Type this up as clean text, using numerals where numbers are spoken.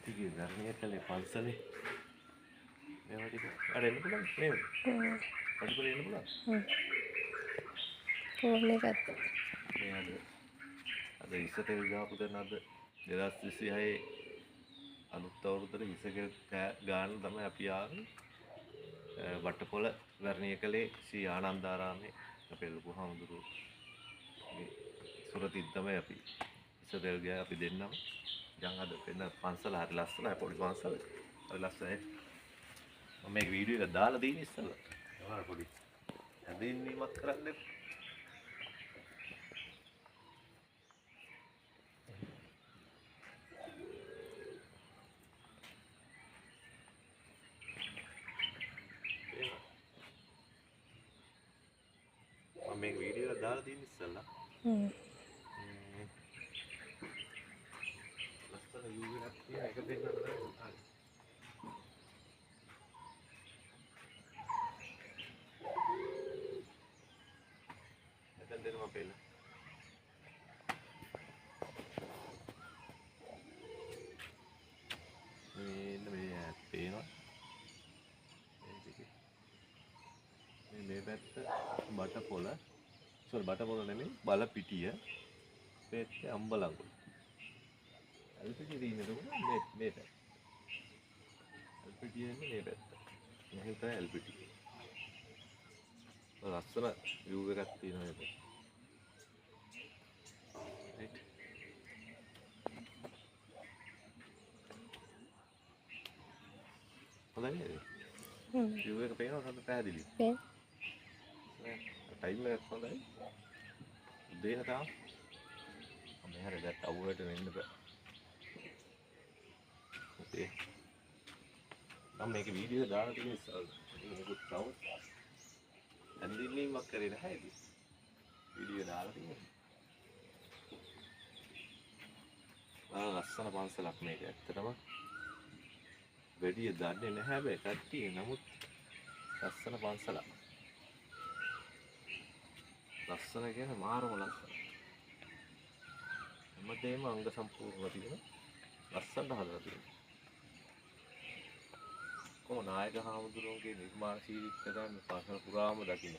ඉතින් ධර්මයේ කලේ පන්සලේ මේවා ටික අර එන්න පුළුවන් නේද? පොඩි එන්න පුළුවන්. ෆෝන් එකත් මේ අද ඉස්සතේ ගාපු දැන් අද 2026 අලුත් අවුරුද්දට ඉසක ගාන තමයි අපි ආවේ. වටපොළ වර්ණිය කලේ ශ්‍රී ආනන්දාරාමේ අපේ ලොකු හාමුදුරුවෝ සුරතිත් තමයි අපි ඉස්සතේ ගියා අපි දෙන්නම. දැන් අද වෙන පන්සල හරි ලස්සනයි පොඩි පන්සල. හරි ලස්සනයි. මම මේ වීඩියෝ එක දාලා තියෙන ඉස්සෙල්ලා. ඒවා පොඩි හැඳින්වීමක් කරන්න. මම මේ වීඩියෝ එක දාලා තියෙන ඉස්සෙල්ලා. ලස්සන view එකක් තියෙන එක දෙන්නද නැහැ. දැන් දෙන්න මම පෙන්නන. මේ පේනවා. මේ පැත්ත බටපොළ. සෝරි බටපොළ නෙමෙයි බල පිටිය. මේ අම්බලංගු. අල්පිටිය තියෙන්නේ මේ පැත්ත. අල්පිටිය ඉන්නේ මේ පැත්ත. මෙහෙම තමයි අල්පිටිය. ලස්සන view එකක් තියෙනවා මේක. right. හොඳයි නේද? view එක පේනවද හොඳ පැහැදිලි? ටයිම් එකක් හොඳයි. දෙන්න තාම. මේ හැර දැක්ක අවුලට වෙන්න බෑ. ඕකේ. මම මේක වීඩියෝ එක දාලා තියෙන ඉස්සරහ. මේකුත් තව ඇඳින්වීමක් කරේ නැහැ ඉතින්. වීඩියෝ දාලා තියෙනවා. ලස්සන පන්සලක් මේක ඇත්තටම. වැඩිය දන්නේ නැහැ හැබැයි කට්ටිය නමුත් ලස්සන පන්සලක්. ලස්සන කියන්නේ මාරම ලස්සන. හැමදේම අංග සම්පූර්ණ තියෙන ලස්සනට හදලා තියෙනවා. කොහොම නායක හාමුදුරුවන්ගේ නිර්මාණශීලීත්වය තමයි පන්සල පුරාම දකින්න.